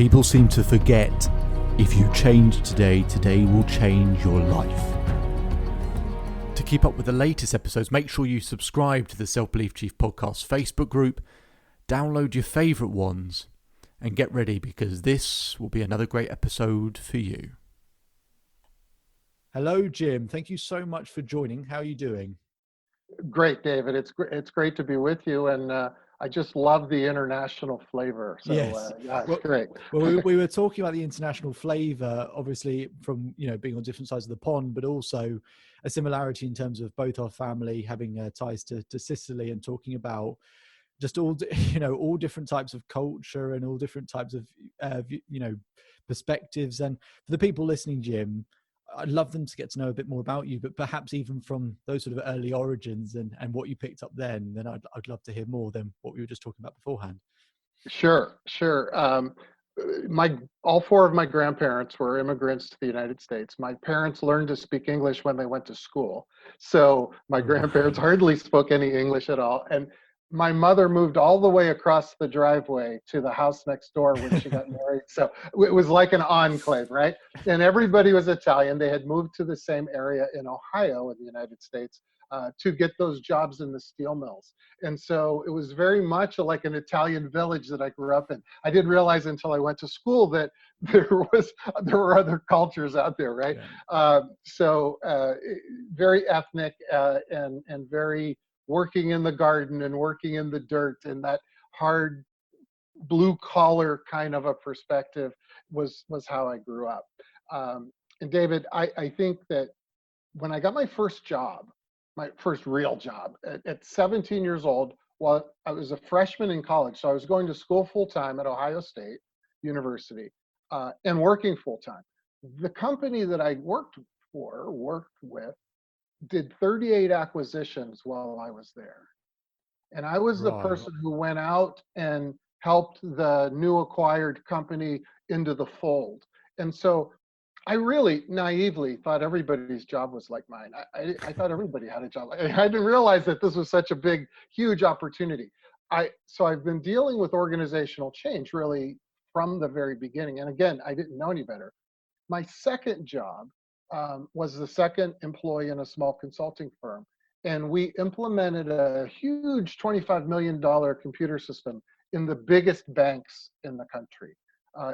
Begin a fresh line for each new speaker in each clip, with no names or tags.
People seem to forget, if you change today, today will change your life. To keep up with the latest episodes, make sure you subscribe to the Self Belief Chief Podcast Facebook group, download your favourite ones, and get ready because this will be another great episode for you. Hello, Jim. Thank you so much for joining. How are you doing?
Great, David. It's great to be with you, and I just love the international flavor. So
Yes.
it's great.
Well, we were talking about the international flavor, obviously from being on different sides of the pond, but also a similarity in terms of both our family having ties to Sicily, and talking about just all different types of culture and all different types of perspectives. And for the people listening, Jim, I'd love them to get to know a bit more about you, but perhaps even from those sort of early origins and what you picked up then I'd love to hear more than what we were just talking about beforehand.
Sure. All four of my grandparents were immigrants to the United States. My parents learned to speak English when they went to school. So my grandparents hardly spoke any English at all. And my mother moved all the way across the driveway to the house next door when she got married. So it was like an enclave, right? And everybody was Italian. They had moved to the same area in Ohio in the United States to get those jobs in the steel mills. And so it was very much like an Italian village that I grew up in. I didn't realize until I went to school that there were other cultures out there, right? Yeah. Very ethnic and very working in the garden and working in the dirt, and that hard blue collar kind of a perspective was how I grew up. And David, I think that when I got my first job, my first real job at 17 years old, while I was a freshman in college, so I was going to school full time at Ohio State University and working full time. The company that I worked with, did 38 acquisitions while I was there. And I was the person who went out and helped the new acquired company into the fold. And so I really naively thought everybody's job was like mine. I thought everybody had a job. I didn't realize that this was such a big, huge opportunity. So I've been dealing with organizational change really from the very beginning. And again, I didn't know any better. My second job was the second employee in a small consulting firm. And we implemented a huge $25 million computer system in the biggest banks in the country,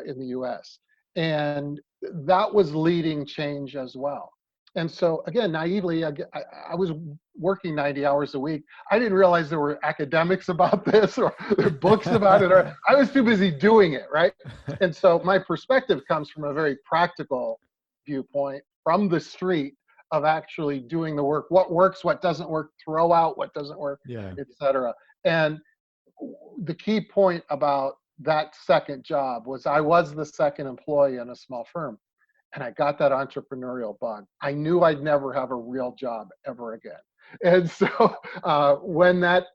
in the US. And that was leading change as well. And so again, naively, I was working 90 hours a week. I didn't realize there were academics about this or books about it. Or I was too busy doing it, right? And so my perspective comes from a very practical viewpoint from the street of actually doing the work. What works, what doesn't work, throw out what doesn't work, et cetera. And the key point about that second job was I was the second employee in a small firm, and I got that entrepreneurial bug. I knew I'd never have a real job ever again. And so when that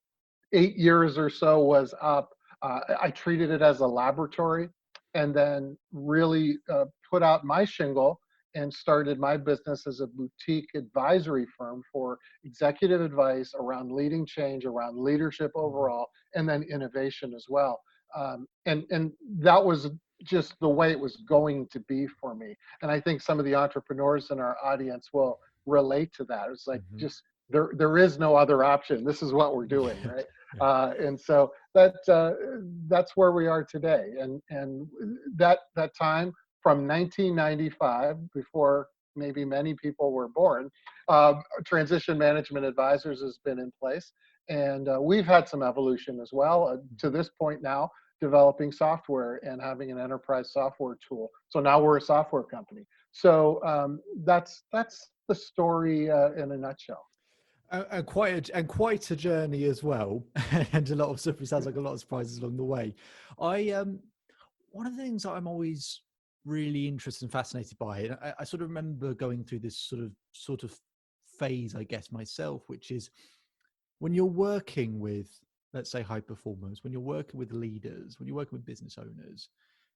8 years or so was up, I treated it as a laboratory, and then really put out my shingle and started my business as a boutique advisory firm for executive advice around leading change, around leadership overall, and then innovation as well. And that was just the way it was going to be for me. And I think some of the entrepreneurs in our audience will relate to that. It's like, just there is no other option. This is what we're doing, right? And so that's where we are today. And that time from 1995, before maybe many people were born, Transition Management Advisors has been in place. And we've had some evolution as well to this point now, developing software and having an enterprise software tool. So now we're a software company. So that's the story in a nutshell.
And quite a journey as well, and a lot of stuff. It sounds like a lot of surprises along the way. One of the things that I'm always really interested and fascinated by, and I sort of remember going through this sort of phase, I guess, myself, which is when you're working with, let's say, high performers, when you're working with leaders, when you're working with business owners,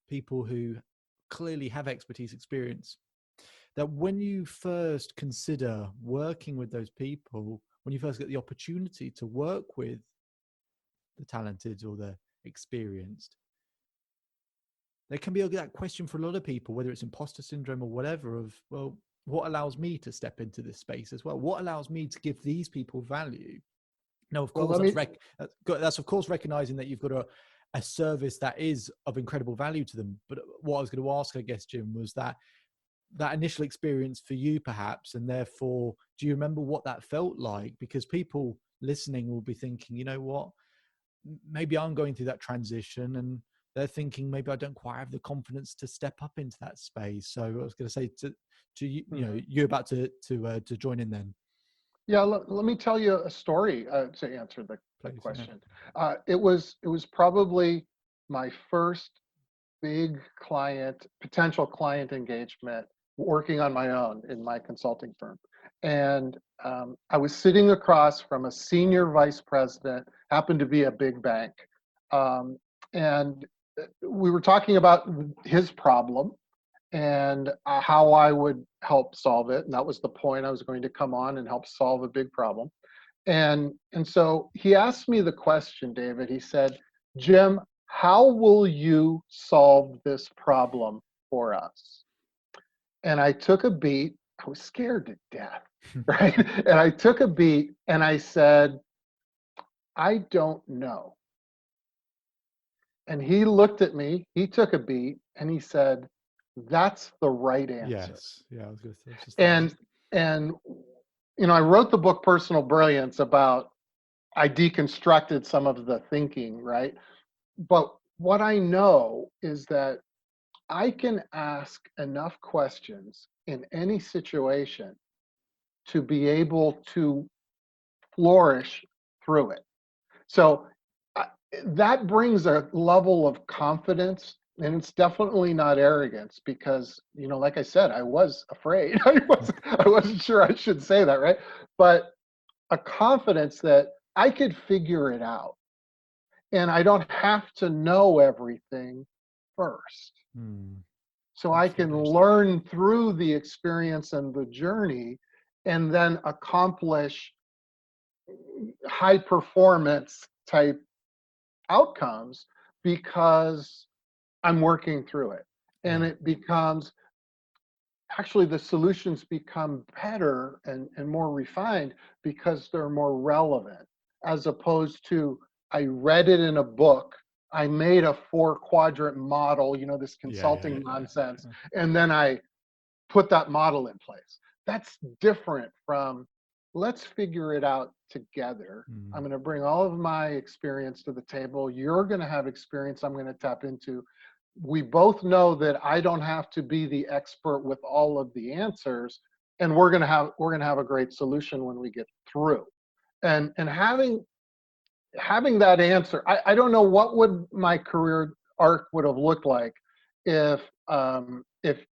people who clearly have expertise, experience, that when you first consider working with those people, when you first get the opportunity to work with the talented or the experienced, there can be that question for a lot of people, whether it's imposter syndrome or whatever, of, well, what allows me to step into this space as well? What allows me to give these people value? Now, of
Well,
course, that's of course recognizing that you've got a service that is of incredible value to them. But what I was going to ask, I guess, Jim, was that initial experience for you, perhaps, and therefore, do you remember what that felt like? Because people listening will be thinking, you know what, maybe I'm going through that transition, and they're thinking maybe I don't quite have the confidence to step up into that space. So I was going to say to you, you know, you're about to join in then.
Yeah, let me tell you a story to answer the
Please,
question. It was probably my first big potential client engagement working on my own in my consulting firm. And I was sitting across from a senior vice president, happened to be a big bank. And we were talking about his problem and how I would help solve it. And that was the point. I was going to come on and help solve a big problem. And so he asked me the question, David. He said, Jim, how will you solve this problem for us? And I took a beat. I was scared to death, right? And I took a beat and I said, I don't know. And he looked at me, he took a beat, and he said, that's the right answer.
Yes. Yeah, I was going to say.
And you know, I wrote the book Personal Brilliance about, I deconstructed some of the thinking, right? But what I know is that I can ask enough questions in any situation to be able to flourish through it. So that brings a level of confidence, and it's definitely not arrogance, because, you know, like I said, I was afraid. I wasn't sure I should say that, right? But a confidence that I could figure it out, and I don't have to know everything first. So I can learn through the experience and the journey, and then accomplish high performance type outcomes because I'm working through it. And it becomes, actually the solutions become better and more refined because they're more relevant, as opposed to, I read it in a book, I made a 4-quadrant model, you know, this consulting nonsense, and then I put that model in place. That's different from, let's figure it out together. I'm going to bring all of my experience to the table. You're going to have experience I'm going to tap into. We both know that I don't have to be the expert with all of the answers, and we're going to have a great solution when we get through. And having that answer, I don't know what would my career arc would have looked like if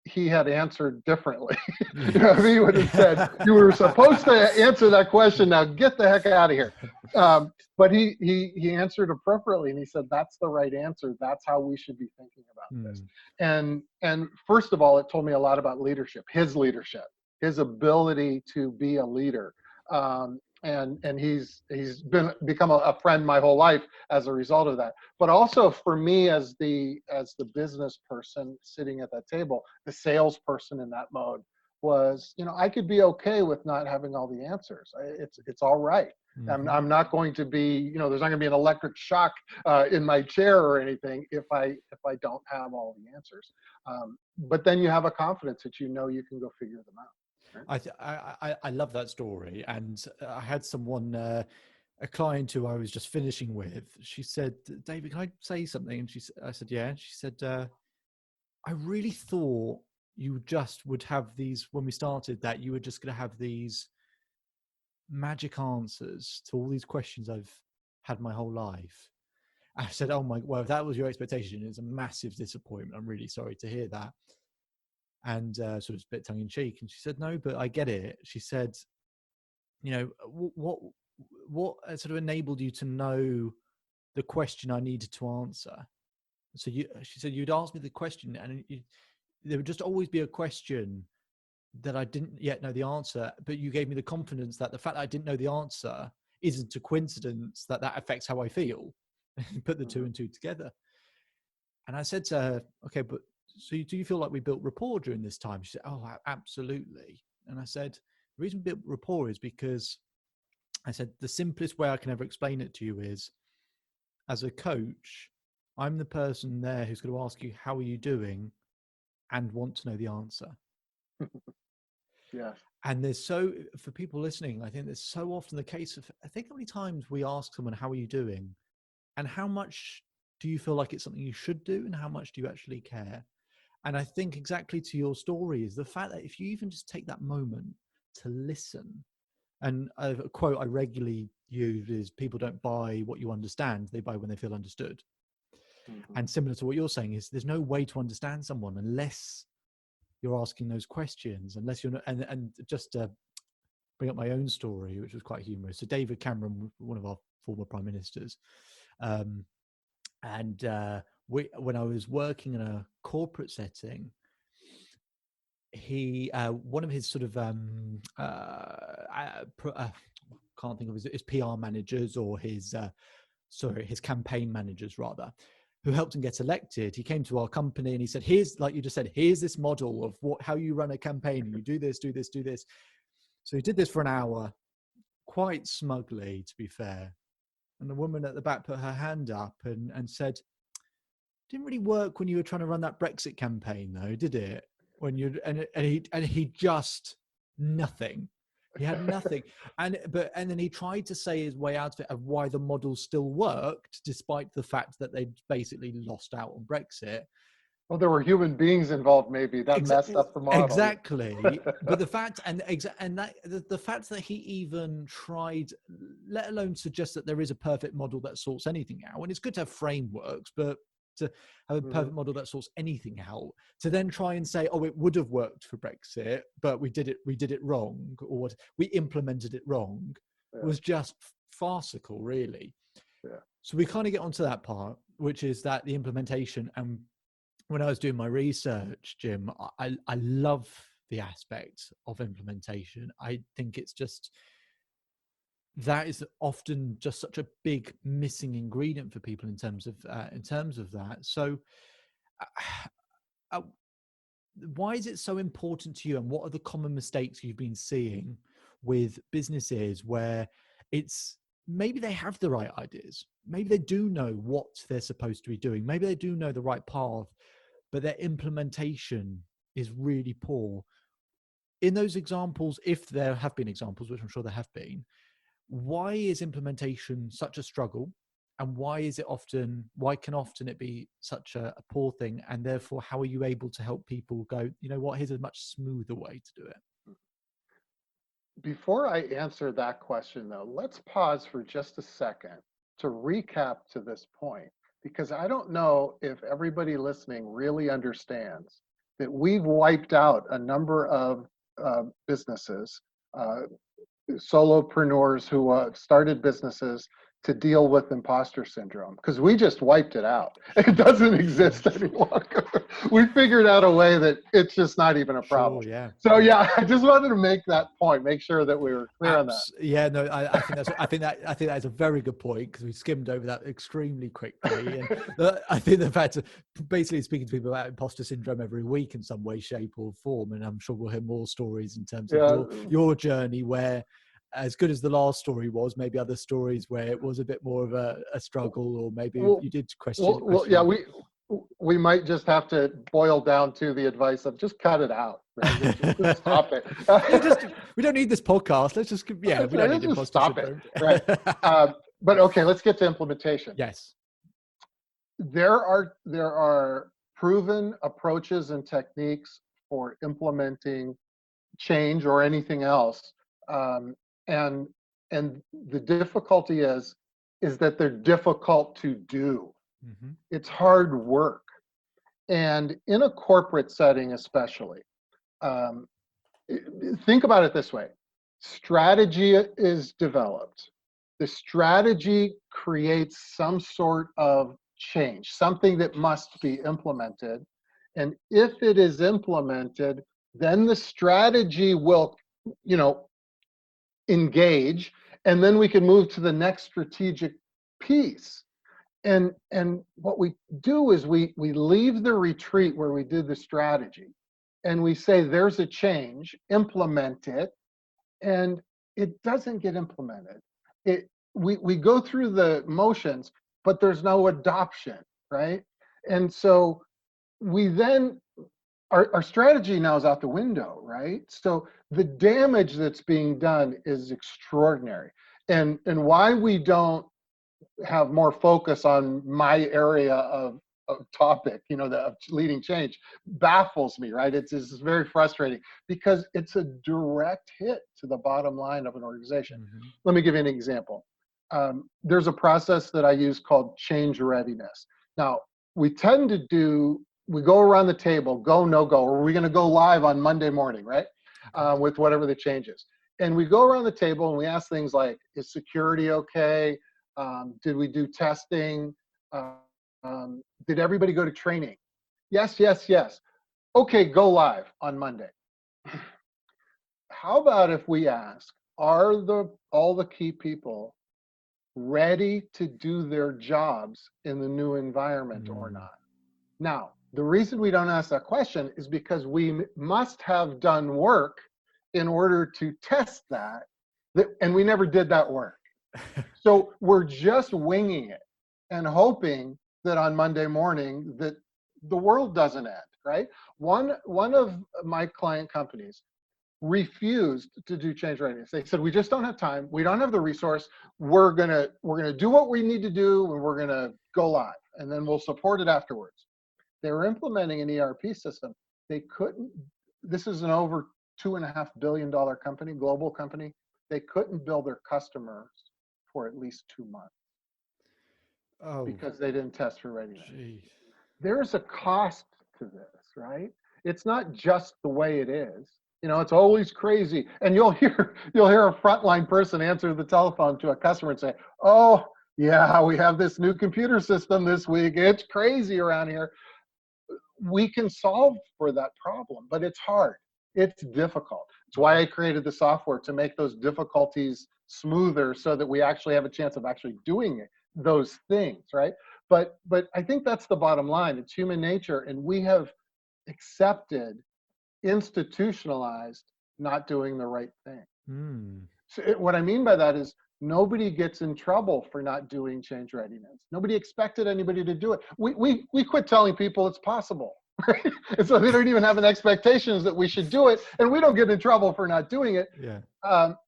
he had answered differently. You know, if he would have said, you were supposed to answer that question, now get the heck out of here. But he answered appropriately, and he said, that's the right answer. That's how we should be thinking about this. And first of all, it told me a lot about leadership, his ability to be a leader. And he's become a friend my whole life as a result of that. But also for me, as the business person sitting at that table, the salesperson in that mode, was, you know, I could be okay with not having all the answers. It's all right. I'm not going to be, you know, there's not going to be an electric shock in my chair or anything if I don't have all the answers. But then you have a confidence that you know you can go figure them out.
I love that story. And I had someone, a client who I was just finishing with, she said, David, can I say something? And I said, yeah. And she said, I really thought you just would have these, when we started, that you were just going to have these magic answers to all these questions I've had my whole life. I said, oh my, well, if that was your expectation, it's a massive disappointment. I'm really sorry to hear that. And sort of a bit tongue in cheek. And she said, no, but I get it. She said, you know, what sort of enabled you to know the question I needed to answer? So she said, you'd ask me the question, and there would just always be a question that I didn't yet know the answer, but you gave me the confidence that the fact that I didn't know the answer isn't a coincidence, that affects how I feel. Put the two and two together. And I said to her, okay, but so do you feel like we built rapport during this time? She said, oh, absolutely. And I said, the reason we built rapport is because I said, the simplest way I can ever explain it to you is, as a coach, I'm the person there who's going to ask you, how are you doing? And want to know the answer.
Yes.
And for people listening, I think there's so often the case of, I think how many times we ask someone, how are you doing? And how much do you feel like it's something you should do? And how much do you actually care? And I think exactly to your story is the fact that if you even just take that moment to listen, and a quote I regularly use is, people don't buy what you understand, they buy when they feel understood.
Mm-hmm.
And similar to what you're saying is, there's no way to understand someone unless you're asking those questions, unless you're not, and just to bring up my own story, which was quite humorous. So David Cameron, one of our former prime ministers, when I was working in a corporate setting, he one of his sort of can't think of his PR managers, or his campaign managers rather, who helped him get elected. He came to our company and he said, here's, like you just said, here's this model of how you run a campaign. You do this, do this, do this. So he did this for an hour, quite smugly, to be fair. And the woman at the back put her hand up and said, didn't really work when you were trying to run that Brexit campaign, though, did it? When you and he just nothing. He had nothing. And then he tried to say his way out of it, of why the model still worked, despite the fact that they'd basically lost out on Brexit.
Well, there were human beings involved. Maybe that messed up the model.
Exactly. But the fact the fact that he even tried, let alone suggest that there is a perfect model that sorts anything out. And it's good to have frameworks, but to have a perfect model that sorts anything out, to then try and say, oh, it would have worked for Brexit, but we did it wrong, or we implemented it wrong, was just farcical, really.
Yeah.
So we kind of get onto that part, which is that the implementation. And when I was doing my research, Jim, I love the aspect of implementation. I think it's just, that is often just such a big missing ingredient for people in terms of that. So why is it so important to you, and what are the common mistakes you've been seeing with businesses where it's, maybe they have the right ideas, maybe they do know what they're supposed to be doing, maybe they do know the right path, but their implementation is really poor? In those examples, if there have been examples, which I'm sure there have been, why is implementation such a struggle, and why can often it be such a poor thing? And therefore, how are you able to help people go, you know what, here's a much smoother way to do it?
Before I answer that question, though, let's pause for just a second to recap to this point, because I don't know if everybody listening really understands that we've wiped out a number of businesses, solopreneurs who started businesses to deal with imposter syndrome, because we just wiped it out. It doesn't exist any longer. We figured out a way that it's just not even a problem.
Sure, yeah.
So yeah, I just wanted to make that point, make sure that we were clear on that.
Yeah, no, I think that is a very good point, because we skimmed over that extremely quickly. And I think the fact of basically speaking to people about imposter syndrome every week in some way, shape, or form, and I'm sure we'll hear more stories in terms of your journey, where, as good as the last story was, maybe other stories where it was a bit more of a struggle, or maybe you did question.
Yeah, we might just have to boil down to the advice of just cut it out. Right? Just stop it.
We don't need this podcast. Let's just, we don't need imposter
stop
syndrome.
It. Right. But okay, let's get to implementation.
Yes.
There are proven approaches and techniques for implementing change or anything else. And the difficulty is that they're difficult to do. Mm-hmm. It's hard work. And in a corporate setting especially, think about it this way. Strategy is developed. The strategy creates some sort of change, something that must be implemented. And if it is implemented, then the strategy will, engage, and then we can move to the next strategic piece. And what we do is we leave the retreat where we did the strategy, and we say there's a change, implement it, and it doesn't get implemented. We go through the motions, but there's no adoption, right? And so we then our strategy now is out the window, right? So the damage that's being done is extraordinary. And why we don't have more focus on my area of topic, the leading change, baffles me, right? It's very frustrating because it's a direct hit to the bottom line of an organization.
Mm-hmm.
Let me give you an example. There's a process that I use called change readiness. Now, we go around the table, go, no go, or we're going to go live on Monday morning, right? With whatever the change is. And we go around the table and we ask things like, is security okay? Did we do testing? Did everybody go to training? Yes, yes, yes. Okay, go live on Monday. How about if we ask, are all the key people ready to do their jobs in the new environment or not? Now, the reason we don't ask that question is because we must have done work in order to test that, and we never did that work. So we're just winging it and hoping that on Monday morning that the world doesn't end, right? One of my client companies refused to do change readiness. They said, we just don't have time. We don't have the resource. We're gonna do what we need to do, and we're gonna go live, and then we'll support it afterwards. They were implementing an ERP system. They couldn't. This is an over $2.5 billion company, global company. They couldn't bill their customers for at least 2 months because they didn't test for readiness.
Geez.
There's a cost to this, right? It's not just the way it is. It's always crazy. And you'll hear a frontline person answer the telephone to a customer and say, oh, yeah, we have this new computer system this week. It's crazy around here. We can solve for that problem, but it's hard. It's difficult. It's why I created the software, to make those difficulties smoother so that we actually have a chance of actually doing those things, right? But I think that's the bottom line. It's human nature, and we have accepted, institutionalized not doing the right thing. So what I mean by that is nobody gets in trouble for not doing change readiness. Nobody expected anybody to do it. We quit telling people it's possible, right? And so they don't even have an expectations that we should do it, and we don't get in trouble for not doing it.
Yeah.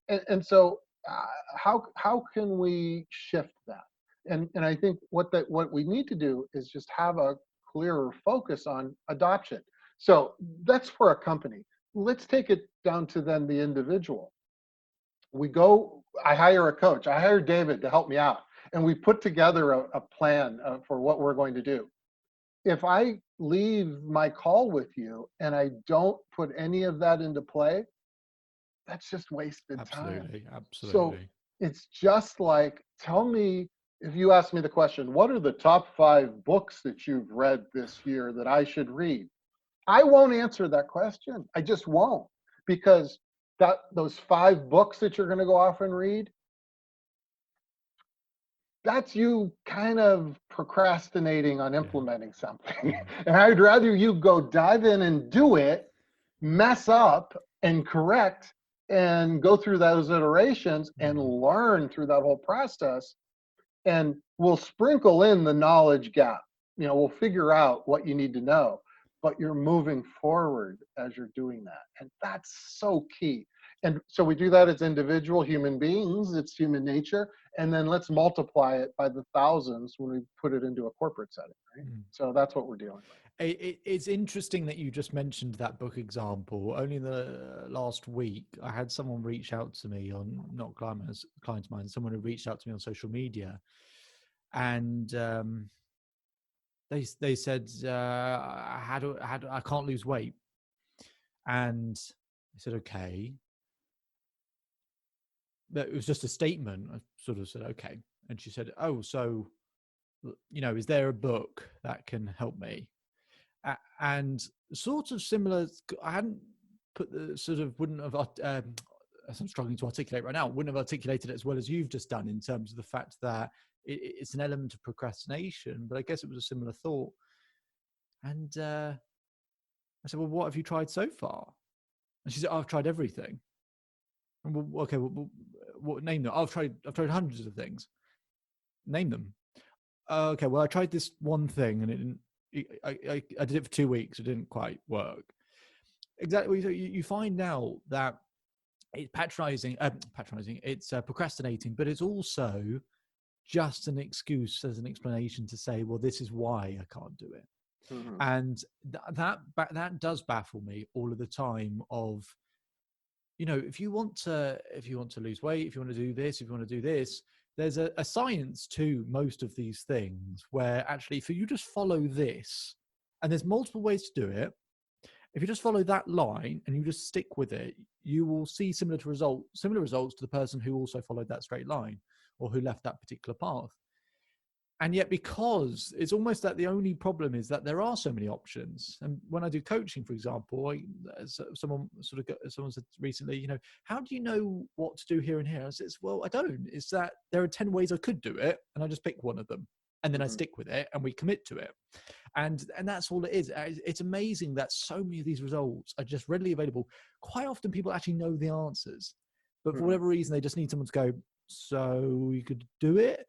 And so how can we shift that? And I think what we need to do is just have a clearer focus on adoption. So that's for a company. Let's take it down to then the individual. I hire a coach. I hire David to help me out. And we put together a plan for what we're going to do. If I leave my call with you and I don't put any of that into play, that's just wasted time.
Absolutely.
So it's just like, tell me, if you ask me the question, what are the top 5 books that you've read this year that I should read? I won't answer that question. I just won't, because those 5 books that you're going to go off and read, that's you kind of procrastinating on implementing something. And I'd rather you go dive in and do it, mess up and correct, and go through those iterations and learn through that whole process. And we'll sprinkle in the knowledge gap. We'll figure out what you need to know, but you're moving forward as you're doing that. And that's so key. And so we do that as individual human beings. It's human nature. And then let's multiply it by the thousands when we put it into a corporate setting, right? So that's what we're dealing with.
It's interesting that you just mentioned that book example. Only the last week, I had someone reach out to me on, not clients of mine, someone who reached out to me on social media. And they said, I can't lose weight. And I said, okay. But it was just a statement. I sort of said, okay. And she said, oh, so, is there a book that can help me? And sort of similar, I hadn't put wouldn't have, as I'm struggling to articulate right now, wouldn't have articulated it as well as you've just done, in terms of the fact that it's an element of procrastination, but I guess it was a similar thought. And I said, well, what have you tried so far? And she said, oh, I've tried everything. And well, okay, what name them? I've tried hundreds of things. Name them. Okay, well, I tried this one thing and it didn't. I did it for 2 weeks. It didn't quite work. Exactly. So you find out that it's patronizing. It's procrastinating, but it's also just an excuse as an explanation to say, well, this is why I can't do it.
Mm-hmm.
And that does baffle me all of the time. Of, if you want to lose weight, if you want to do this, if you want to do this, there's a science to most of these things where actually, if you just follow this, and there's multiple ways to do it, if you just follow that line and you just stick with it, you will see similar results to the person who also followed that straight line or who left that particular path. And yet, because it's almost that the only problem is that there are so many options. And when I do coaching, for example, someone said recently, how do you know what to do here and here? I said, well, I don't. It's that there are 10 ways I could do it, and I just pick one of them, and then I stick with it, and we commit to it. And that's all it is. It's amazing that so many of these results are just readily available. Quite often, people actually know the answers, but for whatever reason, they just need someone to go, so you could do it.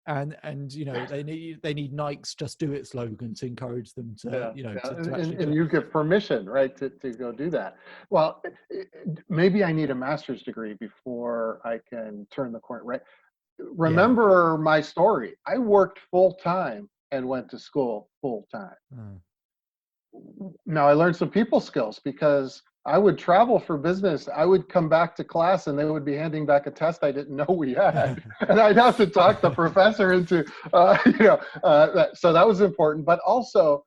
And they need Nike's "Just Do It" slogan to encourage them to to actually do
and
it.
you give permission, right, to go do that. Well, maybe I need a master's degree before I can turn the corner, right? Remember my story. I worked full time and went to school full time. Now I learned some people skills because I would travel for business. I would come back to class and they would be handing back a test I didn't know we had. And I'd have to talk the professor into, so that was important. But also,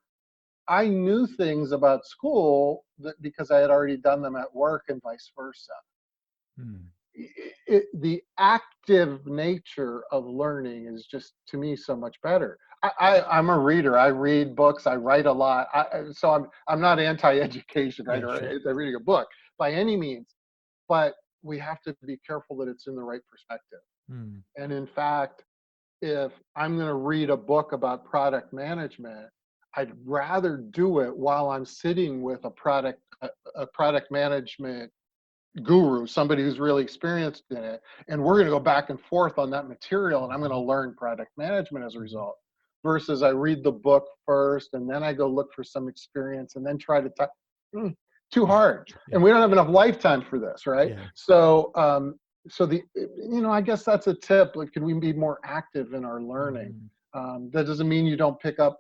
I knew things about school because I had already done them at work and vice versa. The active nature of learning is just, to me, so much better. I'm a reader. I read books. I write a lot. So I'm not anti-education, right, or reading a book by any means. But we have to be careful that it's in the right perspective. And in fact, if I'm going to read a book about product management, I'd rather do it while I'm sitting with a product management guru, somebody who's really experienced in it, and we're going to go back and forth on that material, and I'm going to learn product management as a result, versus I read the book first and then I go look for some experience and then try to too hard. And we don't have enough lifetime for this, right? So I guess that's a tip. Like, can we be more active in our learning? That doesn't mean you don't pick up,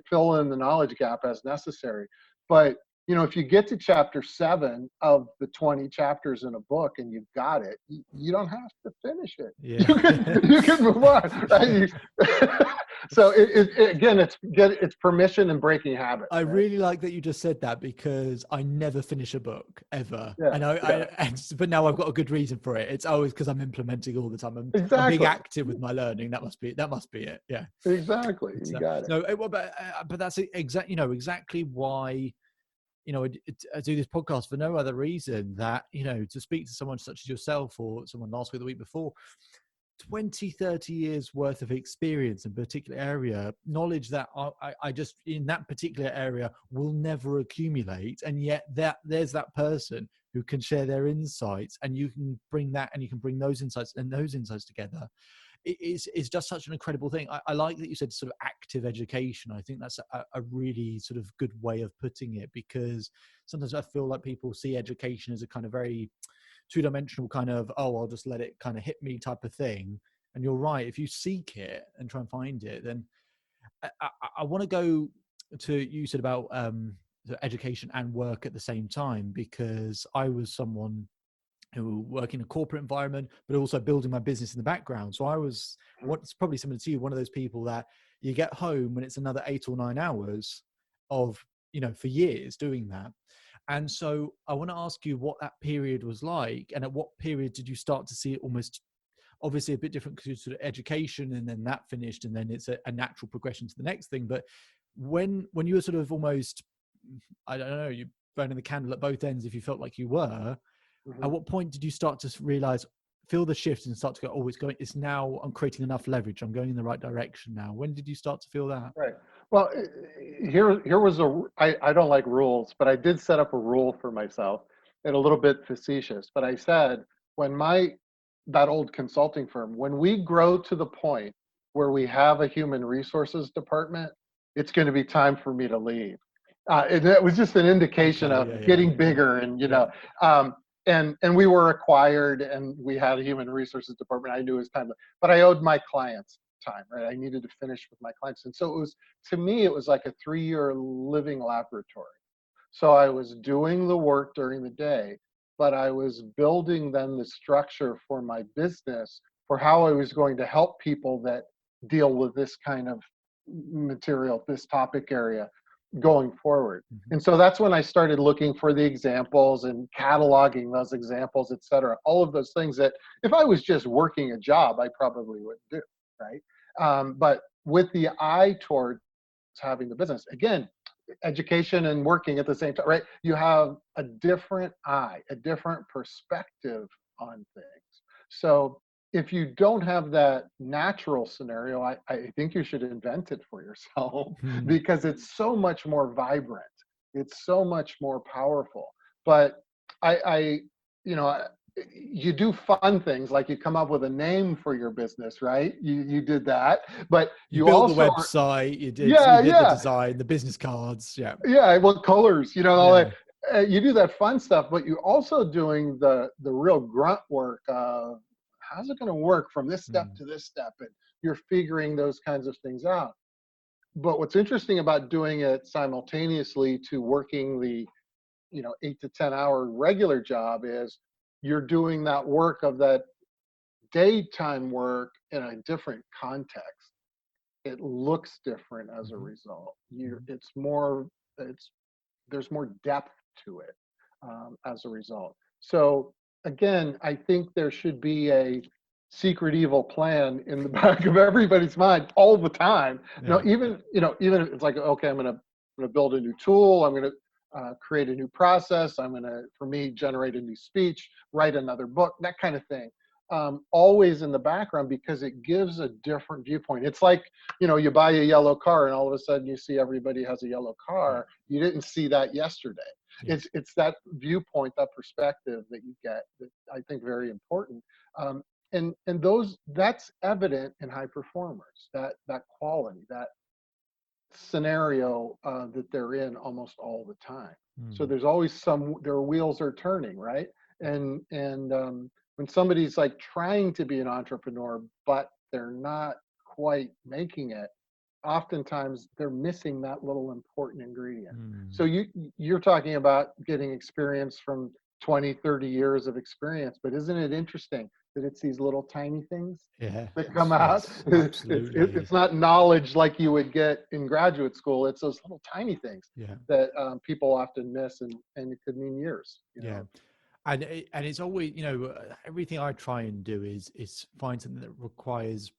fill in the knowledge gap as necessary, but if you get to chapter 7 of the 20 chapters in a book and you've got it, you don't have to finish it. You can move on, right? So it's permission and breaking habits.
I really like that you just said that, because I never finish a book ever. But now I've got a good reason for it. It's always because I'm implementing all the time. I'm being active with my learning. That must be it. Yeah,
exactly. You got it.
No, but that's exactly why. I do this podcast for no other reason that, to speak to someone such as yourself or someone last week, the week before, 20, 30 years worth of experience in a particular area, knowledge that I just, in that particular area, will never accumulate. And yet there's that person who can share their insights, and you can bring that, and you can bring those insights together. It's just such an incredible thing. I like that you said sort of active education. I think that's a really sort of good way of putting it, because sometimes I feel like people see education as a kind of very two-dimensional kind of, I'll just let it kind of hit me type of thing. And you're right. If you seek it and try and find it, then I want to go to, you said about education and work at the same time, because I was someone who work in a corporate environment, but also building my business in the background. So I was, what's probably similar to you, one of those people that you get home when it's another 8 or 9 hours of, for years doing that. And so I want to ask you what that period was like, and at what period did you start to see it almost, obviously a bit different because you sort of education and then that finished, and then it's a natural progression to the next thing. But when you were sort of almost, I don't know, you burning the candle at both ends, if you felt like you were, at what point did you start to realize, feel the shift and start to go, oh, it's now, I'm creating enough leverage, I'm going in the right direction now? When did you start to feel that?
Right. Well, here was I don't like rules, but I did set up a rule for myself, and a little bit facetious, but I said, when that old consulting firm, when we grow to the point where we have a human resources department, it's going to be time for me to leave. And that was just an indication
Okay,
of getting bigger, and and we were acquired, and we had a human resources department. I knew it was time, but I owed my clients time, right? I needed to finish with my clients. And so it was, to me, it was like a 3-year living laboratory. So I was doing the work during the day, but I was building then the structure for my business for how I was going to help people that deal with this kind of material, this topic area going forward.
Mm-hmm.
And so that's when I started looking for the examples and cataloging those examples, et cetera, all of those things that if I was just working a job, I probably wouldn't do, right? But with the eye towards having the business, again, education and working at the same time, right? You have a different eye, a different perspective on things. So if you don't have that natural scenario, I think you should invent it for yourself because it's so much more vibrant. It's so much more powerful. But you do fun things, like you come up with a name for your business, right? You did that, but
you
built
also, the website, you did the design, the business cards,
what colors, all
yeah.
that. You do that fun stuff, but you also doing the real grunt work of how's it going to work from this step to this step, and you're figuring those kinds of things out. But what's interesting about doing it simultaneously to working the 8 to 10 hour regular job is you're doing that work of that daytime work in a different context. It looks different as a result. There's more depth to it as a result. So again, I think there should be a secret evil plan in the back of everybody's mind all the time. Even if it's like, okay, I'm gonna build a new tool, I'm gonna create a new process, I'm gonna, for me, generate a new speech, write another book, that kind of thing. Always in the background, because it gives a different viewpoint. It's like, you buy a yellow car and all of a sudden you see everybody has a yellow car. You didn't see that yesterday. It's that viewpoint, that perspective that you get that I think very important. And that's evident in high performers, that quality, that scenario that they're in almost all the time. So there's always their wheels are turning, right? And when somebody's like trying to be an entrepreneur, but they're not quite making it, oftentimes they're missing that little important ingredient. So you're talking about getting experience from 20, 30 years of experience, but isn't it interesting that it's these little tiny things that come out? It's not knowledge like you would get in graduate school. It's those little tiny things that people often miss, and it could mean years.
And it's always, everything I try and do is find something that requires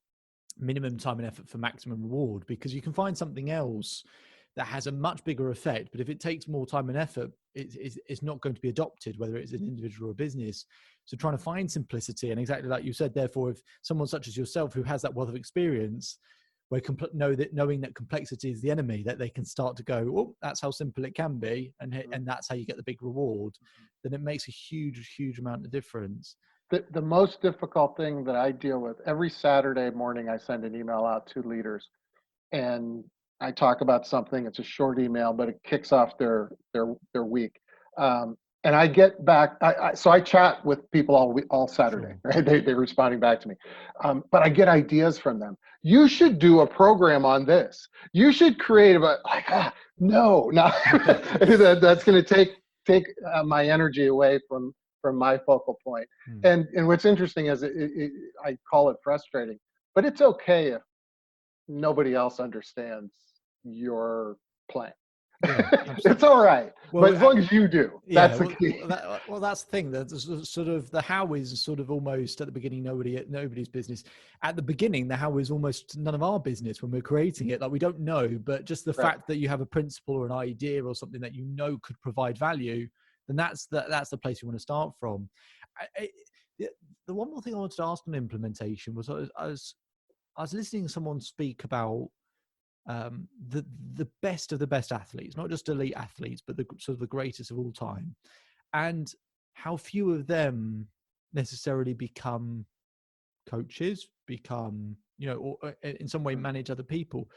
minimum time and effort for maximum reward, because you can find something else that has a much bigger effect, but if it takes more time and effort, it's not going to be adopted, whether it's an individual or a business. So trying to find simplicity, and exactly like you said, therefore, if someone such as yourself who has that wealth of experience, where knowing that complexity is the enemy, that they can start to go, oh, that's how simple it can be, and that's how you get the big reward, then it makes a huge amount of difference.
The most difficult thing that I deal with, every Saturday morning, I send an email out to leaders, and I talk about something. It's a short email, but it kicks off their week. And I get back. So I chat with people all Saturday, right? They're responding back to me, but I get ideas from them. You should do a program on this. You should create no, that's going to take my energy away from my focal point. And what's interesting is I call it frustrating, but it's okay if nobody else understands your plan. It's all right, but as long as you do, that's the key.
That's the thing. That's sort of the how is sort of almost at the beginning nobody's business. At the beginning, the how is almost none of our business when we're creating it. Like, we don't know, but just the fact that you have a principle or an idea or something that could provide value, then that's the place you want to start from. the one more thing I wanted to ask on implementation was I was listening to someone speak about the best of the best athletes, not just elite athletes, but the sort of the greatest of all time, and how few of them necessarily become coaches, become, or in some way manage other people,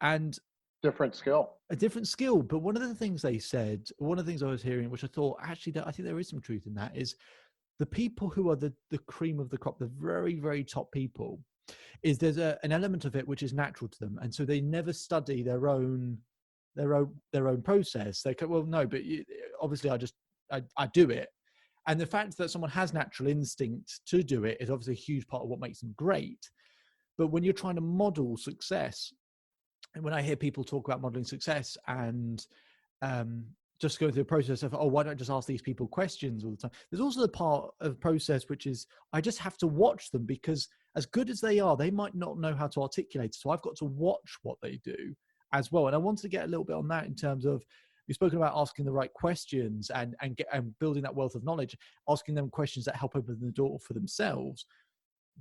and
Different skill.
a different skill. But one of the things they said, one of the things I was hearing, which I thought actually that I think there is some truth in that, is the people who are the cream of the crop, the very, very top people, is there's an element of it which is natural to them, and so they never study their own process. They go, well, no, but obviously I do it. And the fact that someone has natural instinct to do it is obviously a huge part of what makes them great. But when you're trying to model success, and when I hear people talk about modeling success and just go through the process of, oh, why don't I just ask these people questions all the time? There's also the part of the process which is I just have to watch them, because as good as they are, they might not know how to articulate it. So I've got to watch what they do as well. And I wanted to get a little bit on that in terms of, you've spoken about asking the right questions and building that wealth of knowledge, asking them questions that help open the door for themselves.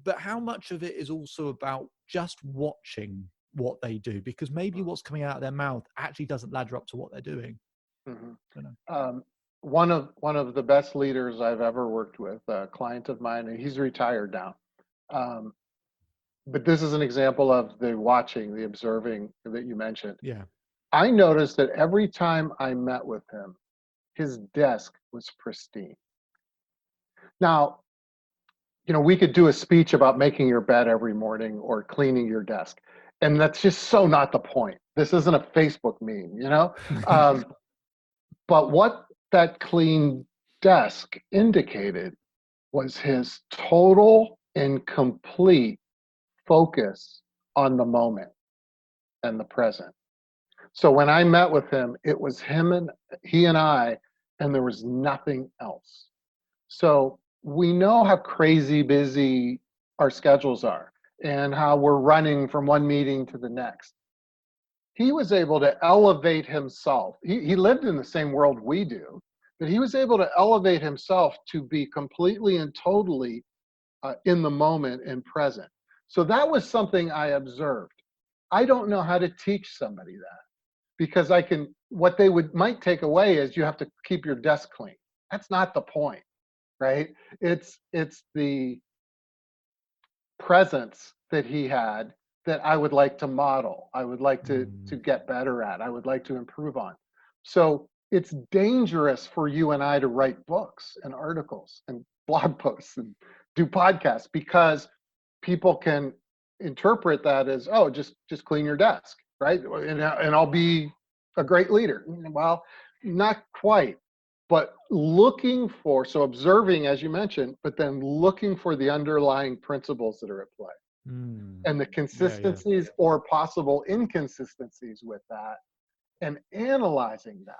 But how much of it is also about just watching what they do? Because maybe what's coming out of their mouth actually doesn't ladder up to what they're doing.
One of the best leaders I've ever worked with, a client of mine, and he's retired now. But this is an example of the watching, the observing that you mentioned.
Yeah.
I noticed that every time I met with him, his desk was pristine. Now, we could do a speech about making your bed every morning or cleaning your desk, and that's just so not the point. This isn't a Facebook meme, but what that clean desk indicated was his total and complete focus on the moment and the present. So when I met with him, it was he and I, and there was nothing else. So we know how crazy busy our schedules are and how we're running from one meeting to the next. He was able to elevate himself. He lived in the same world we do, but he was able to elevate himself to be completely and totally in the moment and present. So that was something I observed. I don't know how to teach somebody that, because what they might take away is you have to keep your desk clean. That's not the point, right? It's the presence that he had that I would like to model. I would like to get better at. I would like to improve on. So it's dangerous for you and I to write books and articles and blog posts and do podcasts, because people can interpret that as, oh, just clean your desk, right? And I'll be a great leader. Well, not quite. But so observing, as you mentioned, but then looking for the underlying principles that are at play. And the consistencies or possible inconsistencies with that, and analyzing that.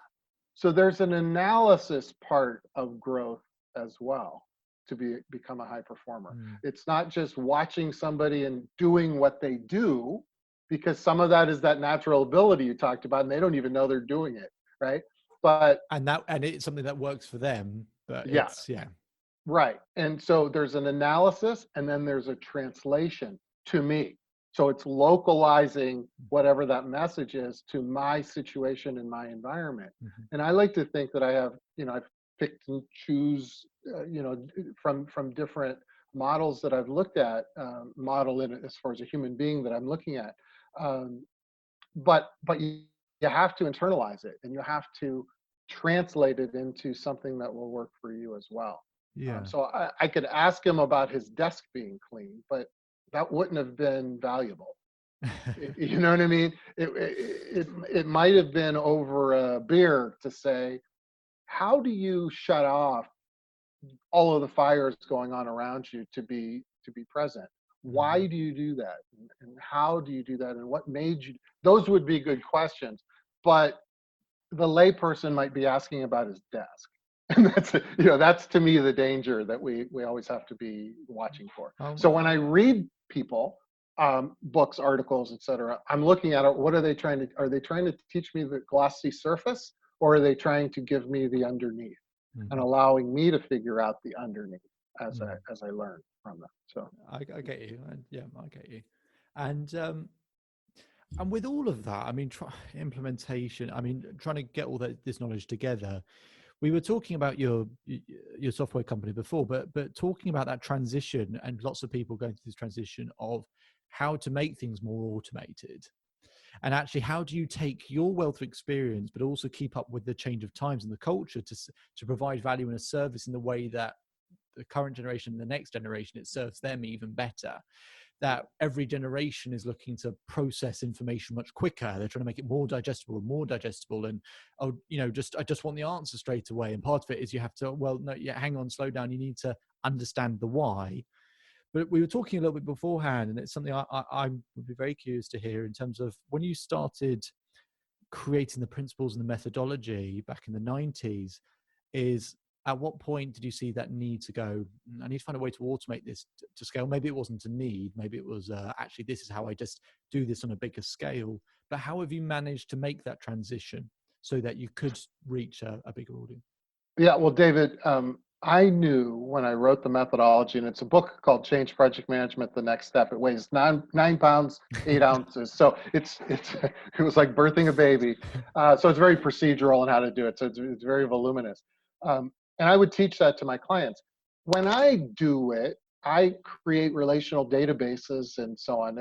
So there's an analysis part of growth as well to become a high performer. It's not just watching somebody and doing what they do, because some of that is that natural ability you talked about, and they don't even know they're doing it, right? But
and it's something that works for them, but
right. And so there's an analysis, and then there's a translation to me. So it's localizing whatever that message is to my situation and my environment. And I like to think that I have, I've picked and choose, from different models that I've looked at, model in as far as a human being that I'm looking at. But you have to internalize it, and you have to translate it into something that will work for you as well. So I could ask him about his desk being clean, but that wouldn't have been valuable. You know what I mean? It might have been over a beer to say, how do you shut off all of the fires going on around you to be present? Why do you do that? And how do you do that? And what made you? Those would be good questions. But the layperson might be asking about his desk. And that's to me the danger that we always have to be watching for. So when I read people, books, articles, etc., I'm looking at it. What are they trying to? Are they trying to teach me the glossy surface, or are they trying to give me the underneath and allowing me to figure out the underneath?
Mm.
as I learned from them. So
I get you. Yeah, I get you. And with all of that, I mean, implementation. I mean, trying to get all this knowledge together. We were talking about your software company before, but talking about that transition and lots of people going through this transition of how to make things more automated. And actually, how do you take your wealth of experience, but also keep up with the change of times and the culture to provide value and a service in the way that the current generation and the next generation, it serves them even better? That every generation is looking to process information much quicker. They're trying to make it more digestible and more digestible. And, oh, I just want the answer straight away. And part of it is you have to, well, no, yeah, hang on, slow down. You need to understand the why. But we were talking a little bit beforehand, and it's something I would be very curious to hear in terms of when you started creating the principles and the methodology back in the 90s. Is at what point did you see that need to go, I need to find a way to automate this to scale? Maybe it wasn't a need, maybe it was actually this is how I just do this on a bigger scale. But how have you managed to make that transition so that you could reach a bigger audience?
yeah, well, David, I knew when I wrote the methodology, and it's a book called Change Project Management: The Next Step. It weighs 9 pounds 8 ounces, so it was like birthing a baby. So it's very procedural on how to do it. So it's very voluminous, and I would teach that to my clients. When I do it, I create relational databases and so on.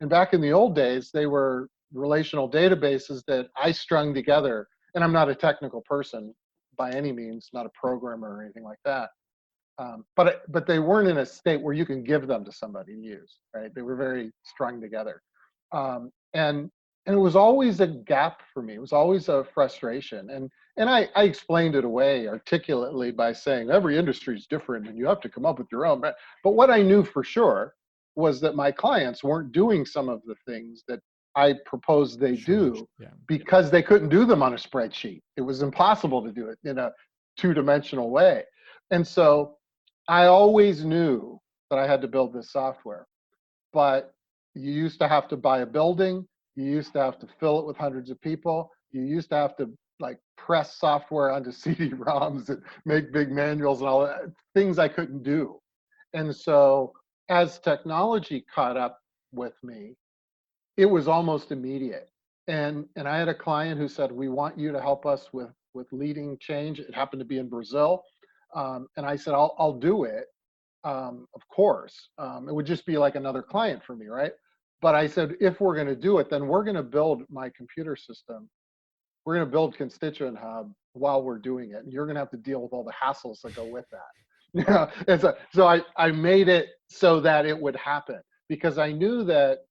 And back in the old days, they were relational databases that I strung together. And I'm not a technical person by any means, not a programmer or anything like that. But they weren't in a state where you can give them to somebody to use, right? They were very strung together, and it was always a gap for me. It was always a frustration, and I explained it away articulately by saying every industry is different, and you have to come up with your own. But what I knew for sure was that my clients weren't doing some of the things that I proposed they
Sure.
do
Yeah.
because they couldn't do them on a spreadsheet. It was impossible to do it in a two-dimensional way. And so I always knew that I had to build this software, but you used to have to buy a building. You used to have to fill it with hundreds of people. You used to have to like press software onto CD-ROMs and make big manuals and all that, things I couldn't do. And so as technology caught up with me, it was almost immediate. And I had a client who said, "We want you to help us with leading change." It happened to be in Brazil, and I said, "I'll do it." Of course, it would just be like another client for me, right? But I said, if we're going to do it, then we're going to build my computer system. We're going to build Constituent Hub while we're doing it, and you're going to have to deal with all the hassles that go with that. And so I made it so that it would happen because I knew that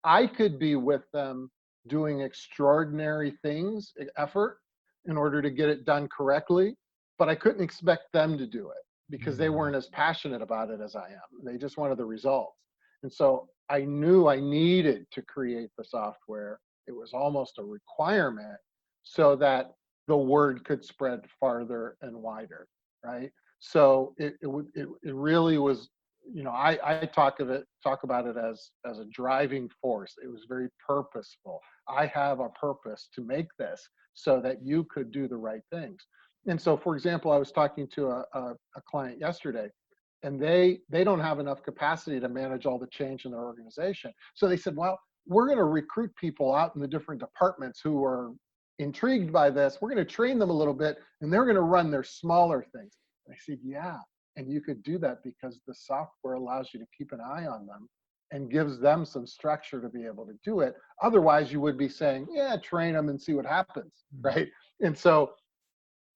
I could be with them doing extraordinary things, effort, in order to get it done correctly, but I couldn't expect them to do it because they weren't as passionate about it as I am. They just wanted the results. And so I knew I needed to create the software. It was almost a requirement so that the word could spread farther and wider, right? So it really was, I talk about it as a driving force. It was very purposeful. I have a purpose to make this so that you could do the right things. And so, for example, I was talking to a client yesterday, and they don't have enough capacity to manage all the change in their organization. So they said, well, we're going to recruit people out in the different departments who are intrigued by this. We're going to train them a little bit, and they're going to run their smaller things. And I said, yeah, and you could do that because the software allows you to keep an eye on them and gives them some structure to be able to do it. Otherwise, you would be saying, yeah, train them and see what happens, right? And so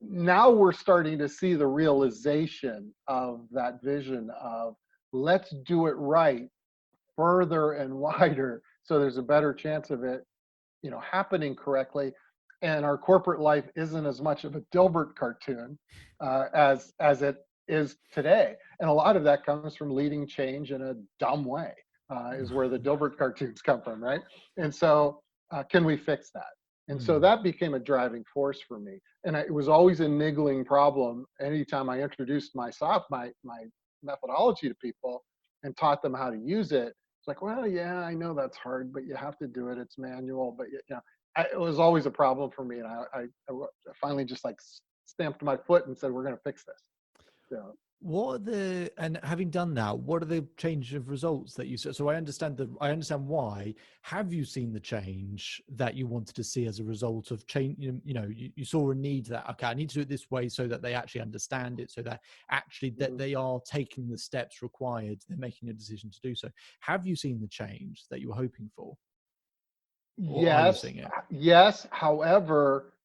now we're starting to see the realization of that vision of let's do it right further and wider so there's a better chance of it happening correctly, and our corporate life isn't as much of a Dilbert cartoon as it is today. And a lot of that comes from leading change in a dumb way, is where the Dilbert cartoons come from, right? And so can we fix that? And so that became a driving force for me. And it was always a niggling problem anytime I introduced my methodology to people and taught them how to use it. It's like, well, yeah, I know that's hard, but you have to do it. It's manual, but it was always a problem for me. And I finally just like stamped my foot and said, we're going to fix this. So.
What are the, and having done that, what are the change of results that you saw? So I understand why. Have you seen the change that you wanted to see as a result of change? You saw a need that, okay, I need to do it this way so that they actually understand it, so that actually that
Mhm.
they are taking the steps required, they're making a decision to do so. Have you seen the change that you were hoping for, or are you
Yes,
seeing it?
yes. However,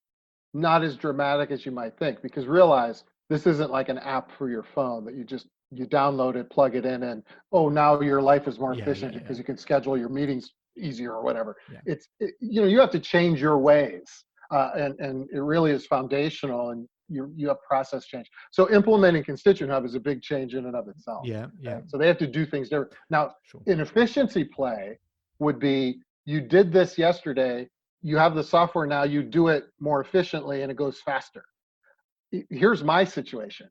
not as dramatic as you might think, because realize this isn't like an app for your phone that you download it, plug it in, and oh, now your life is more
Yeah,
efficient
yeah, yeah,
because you can schedule your meetings easier or whatever.
yeah,
You have to change your ways, and it really is foundational, and you have process change. So implementing Constituent Hub is a big change in and of itself.
yeah, yeah.
Okay? So they have to do things different. Now,
Sure.
an efficiency play would be you did this yesterday, you have the software now, you do it more efficiently and it goes faster. Here's my situation.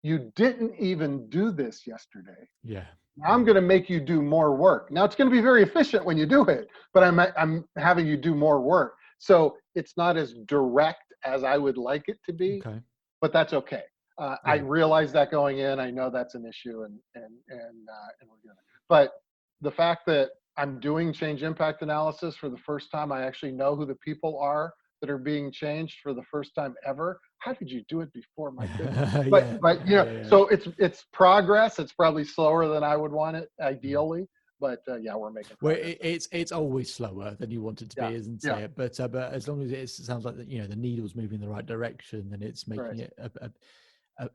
You didn't even do this yesterday.
Yeah,
Now I'm going to make you do more work. Now it's going to be very efficient when you do it, but I'm having you do more work. So it's not as direct as I would like it to be,
okay,
but that's okay. I
yeah.
realize that going in. I know that's an issue, and we're doing it. But the fact that I'm doing change impact analysis for the first time, I actually know who the people are that are being changed for the first time ever. How did you do it before? My goodness.
Yeah,
But
yeah, yeah.
so it's progress. It's probably slower than I would want it ideally, but yeah, we're making
Well,
progress.
it's always slower than you want it to be,
Yeah,
isn't
yeah,
it? But as long as it sounds like the needle's moving in the right direction, then it's
right.
making it
You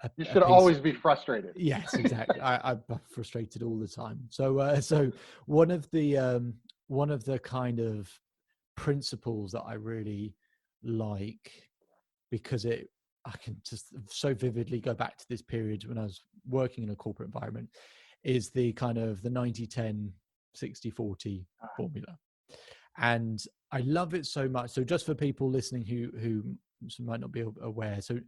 a
should
piece.
always be frustrated.
Yes, exactly. I'm frustrated all the time. So one of the one of the kind of principles that I really like, because I can just so vividly go back to this period when I was working in a corporate environment, is the kind of the 90-10 60-40 formula. And I love it so much. So just for people listening who might not be aware, so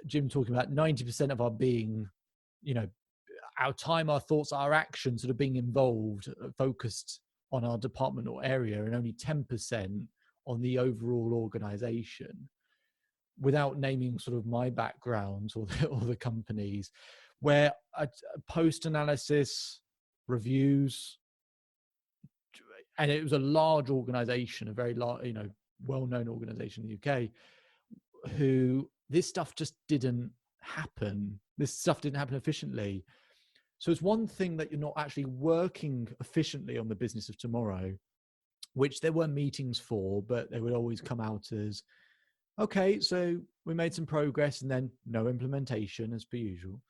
Jim talking about 90% of our being, you know, our time, our thoughts, our actions that are being involved, focused on our department or area, and only 10% on the overall organization. Without naming sort of my background or the companies, where a post analysis, reviews, and it was a large organization, a very large, well-known organization in the UK, who this stuff just didn't happen. This stuff didn't happen efficiently. So it's one thing that you're not actually working efficiently on the business of tomorrow, which there were meetings for, but they would always come out as, okay, so we made some progress and then no implementation as per usual.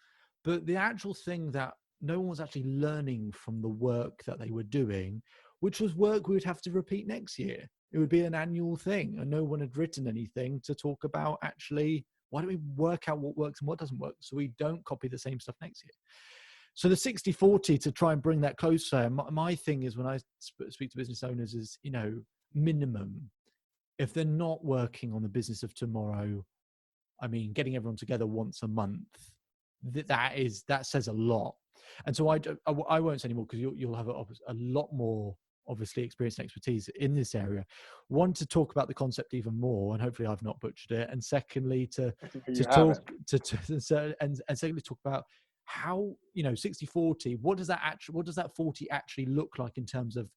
But the actual thing that no one was actually learning from the work that they were doing, which was work we would have to repeat next year. It would be an annual thing, and no one had written anything to talk about actually, why don't we work out what works and what doesn't work so we don't copy the same stuff next year? So the 60-40, to try and bring that closer, my thing is when I speak to business owners is, minimum, if they're not working on the business of tomorrow, I mean, getting everyone together once a month, that says a lot. And so I won't say anymore, because you'll have a lot more obviously experience and expertise in this area. One, to talk about the concept even more, and hopefully I've not butchered it. And secondly, to
You
talk
haven't.
and secondly talk about how 60-40. What does that 40 actually look like in terms of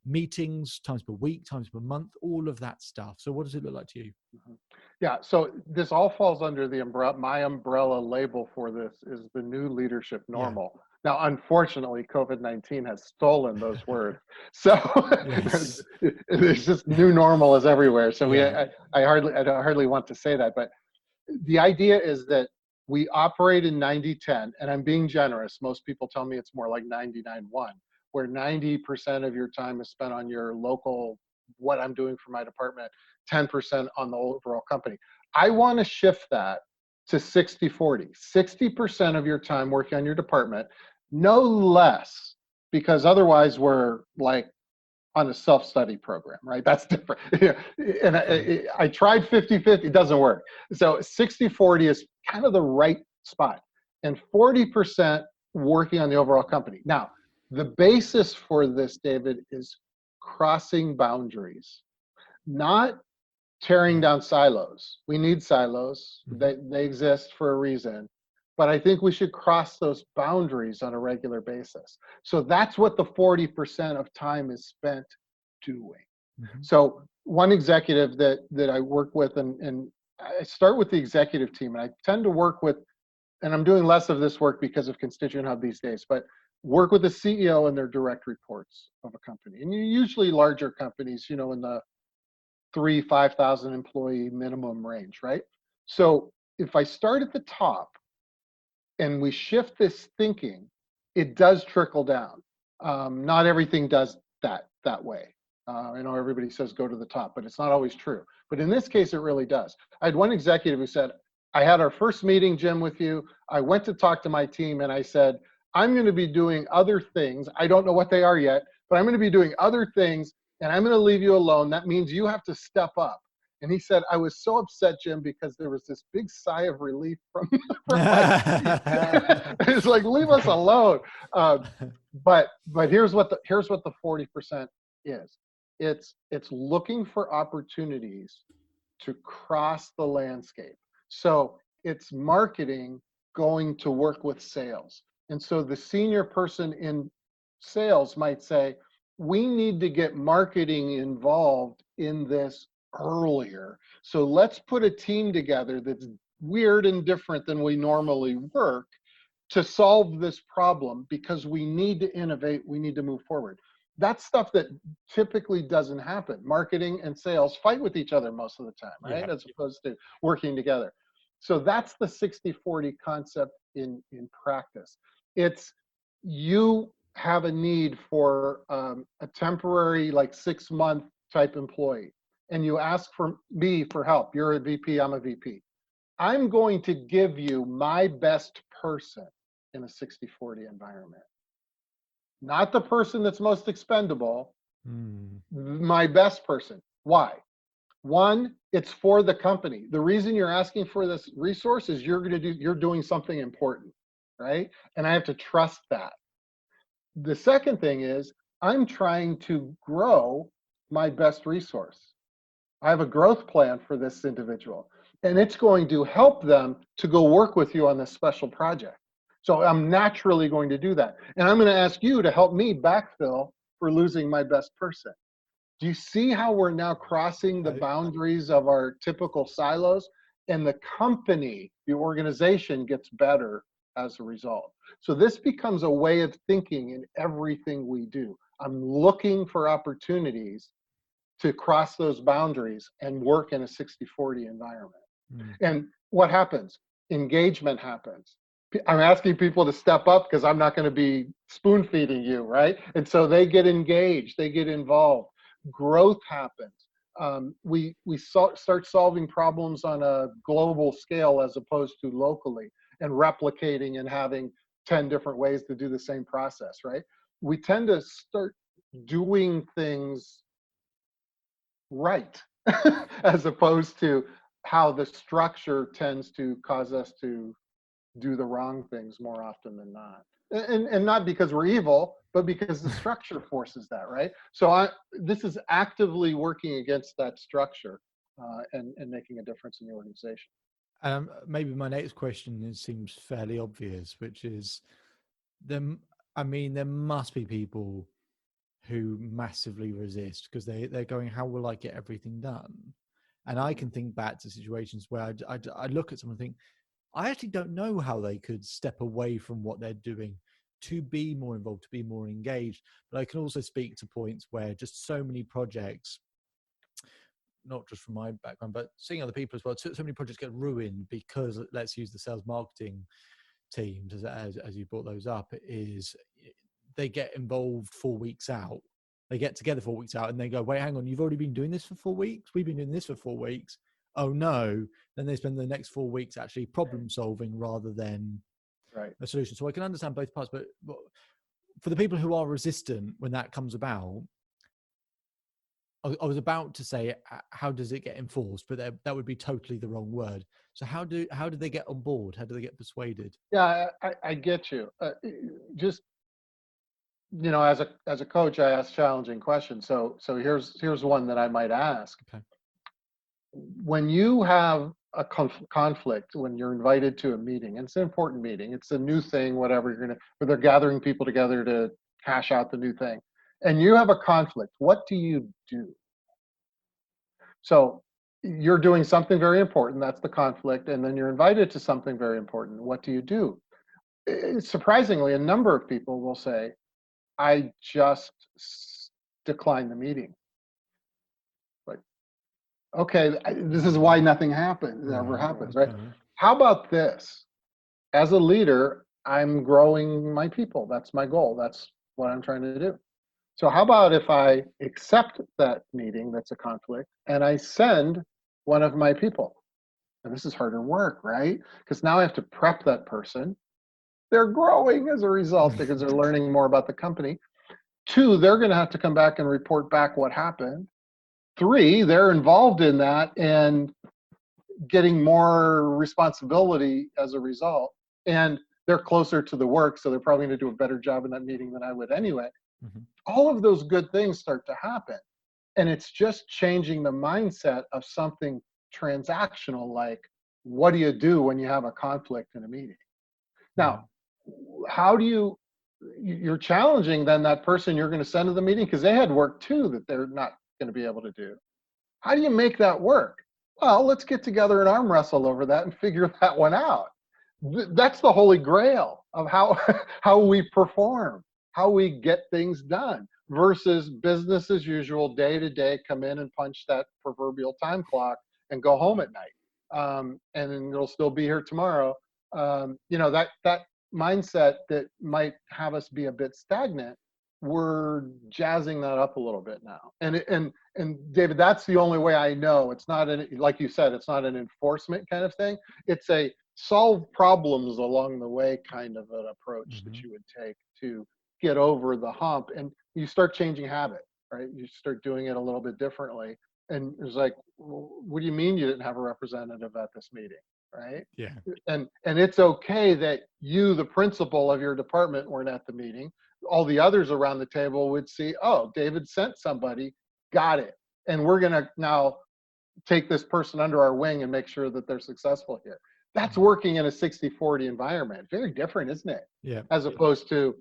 meetings, times per week, times per month, all of that stuff? So what does it look like to you?
Mhm. Yeah, so this all falls under the umbrella. My umbrella label for this is the new leadership
Yeah.
normal. Now, unfortunately, COVID-19 has stolen those words. So
Yes.
there's just new normal is everywhere. So
Yeah.
I don't hardly want to say that, but the idea is that we operate in 90-10, and I'm being generous. Most people tell me it's more like 99-1, where 90% of your time is spent on your local, what I'm doing for my department, 10% on the overall company. I want to shift that to 60-40, 60% of your time working on your department, no less, because otherwise we're like on a self-study program, right? That's different. And
Sure.
I tried 50-50, it doesn't work. So 60-40 is kind of the right spot. And 40% working on the overall company. Now, the basis for this, David, is crossing boundaries, not tearing
Yeah.
down silos. We need silos.
Hmm.
They exist for a reason. but I think we should cross those boundaries on a regular basis. So that's what the 40% of time is spent doing.
Mm-hmm.
So one executive that I work with, and I start with the executive team, and I tend to work with, and I'm doing less of this work because of Constituent Hub these days, but work with the CEO and their direct reports of a company. And usually larger companies, in the 5,000 employee minimum range, right? So if I start at the top and we shift this thinking, it does trickle down. Not everything does that way. I know everybody says go to the top, but it's not always true. But in this case, it really does. I had one executive who said, I had our first meeting, Jim, with you. I went to talk to my team and I said, I'm going to be doing other things. I don't know what they are yet, but I'm going to be doing other things and I'm going to leave you alone. That means you have to step up. And he said, I was so upset, Jim, because there was this big sigh of relief from my team. It's like, leave us alone. But here's what the 40% is. It's looking for opportunities to cross the landscape. So it's marketing going to work with sales. And so the senior person in sales might say, we need to get marketing involved in this earlier. So let's put a team together that's weird and different than we normally work to solve this problem, because we need to innovate, we need to move forward. That's stuff that typically doesn't happen. Marketing and sales fight with each other most of the time, right? As opposed to working together. So that's the 60-40 concept in practice. It's, you have a need for a temporary, like 6-month type employee, and you ask for me for help. You're a VP, I'm a VP. I'm going to give you my best person in a 60-40 environment. Not the person that's most expendable, my best person. Why? One, it's for the company. The reason you're asking for this resource is you're doing something important, right? And I have to trust that. The second thing is, I'm trying to grow my best resource. I have a growth plan for this individual, and it's going to help them to go work with you on this special project. So I'm naturally going to do that. And I'm going to ask you to help me backfill for losing my best person. Do you see how we're now crossing the boundaries of our typical silos? And the company, the organization, gets better as a result. So this becomes a way of thinking in everything we do. I'm looking for opportunities to cross those boundaries and work in a 60-40 environment. And what happens? Engagement happens. I'm asking people to step up because I'm not going to be spoon feeding you, right? And so they get engaged, they get involved. Growth happens. We start solving problems on a global scale as opposed to locally, and replicating and having 10 different ways to do the same process, right? We tend to start doing things right as opposed to how the structure tends to cause us to do the wrong things more often than not. And not because we're evil, but because the structure forces that, right? So this is actively working against that structure and making a difference in the organization.
Maybe my next question seems fairly obvious, which is, there must be people who massively resist because they're going, how will I get everything done? And I can think back to situations where I look at someone and think, I actually don't know how they could step away from what they're doing to be more involved, to be more engaged. But I can also speak to points where just so many projects, not just from my background, but seeing other people as well, so many projects get ruined because, let's use the sales marketing teams as you brought those up, is they get involved 4 weeks out. They get together 4 weeks out and they go, wait, hang on, you've already been doing this for 4 weeks? We've been doing this for 4 weeks. Oh no. Then they spend the next 4 weeks actually problem solving rather than a solution. So I can understand both parts, but for the people who are resistant when that comes about, I was about to say, how does it get enforced? But that would be totally the wrong word. So how do they get on board? How do they get persuaded?
Yeah, I get you. Just, as a coach, I ask challenging questions. So here's one that I might ask.
Okay.
when you have a conflict, when you're invited to a meeting, and it's an important meeting, it's a new thing, whatever where they're gathering people together to hash out the new thing, and you have a conflict, what do you do? So you're doing something very important, that's the conflict, and then you're invited to something very important. What do you do? Surprisingly, a number of people will say, I just decline the meeting. Like, okay, this is why nothing happens, ever happens, right? How about this? As a leader, I'm growing my people. That's my goal. That's what I'm trying to do. So how about if I accept that meeting that's a conflict and I send one of my people? And this is harder work, right? Because now I have to prep that person. They're growing as a result because they're learning more about the company. 2, they're going to have to come back and report back what happened. 3, they're involved in that and getting more responsibility as a result. And they're closer to the work, so they're probably going to do a better job in that meeting than I would anyway. All of those good things start to happen. And it's just changing the mindset of something transactional, like, what do you do when you have a conflict in a meeting? Now, how do you're challenging then that person you're going to send to the meeting, because they had work too that they're not going to be able to do. How do you make that work? Well, let's get together and arm wrestle over that and figure that one out. That's the holy grail of how we perform, how we get things done, versus business as usual, day to day, come in and punch that proverbial time clock and go home at night. And then it'll still be here tomorrow. That mindset that might have us be a bit stagnant, we're jazzing that up a little bit now. And David, that's the only way I know. It's not like you said, it's not an enforcement kind of thing. It's a solve problems along the way kind of an approach that you would take to get over the hump. And you start changing habit, right? You start doing it a little bit differently. And it's like, well, what do you mean you didn't have a representative at this meeting? Right?
Yeah.
And it's okay that you, the principal of your department, weren't at the meeting. All the others around the table would see, oh, David sent somebody, got it. And we're going to now take this person under our wing and make sure that they're successful here. That's working in a 60-40 environment. Very different, isn't it?
Yeah.
As opposed to,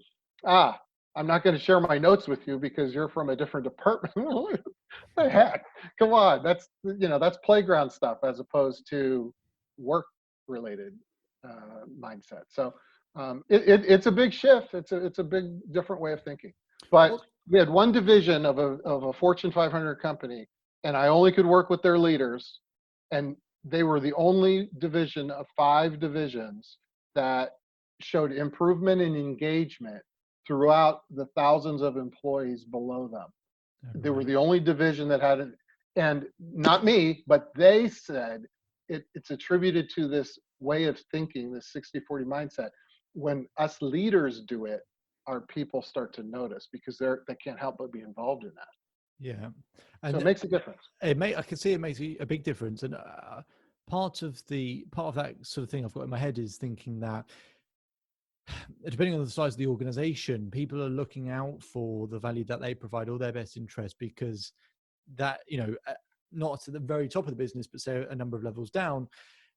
I'm not going to share my notes with you because you're from a different department. What the heck? Come on. That's playground stuff as opposed to work related mindset. So it's a big shift. It's a big different way of thinking. But we had one division of a Fortune 500 company, and I only could work with their leaders, and they were the only division of 5 divisions that showed improvement in engagement throughout the thousands of employees below them. They were the only division that had it, and not me, but they said it's attributed to this way of thinking, this 60-40 mindset. When us leaders do it, our people start to notice because they can't help but be involved in that.
Yeah,
and so it makes a difference.
I can see it makes a big difference, and part of that sort of thing I've got in my head is thinking that depending on the size of the organization, people are looking out for the value that they provide or their best interest, because that, not at the very top of the business, but say a number of levels down,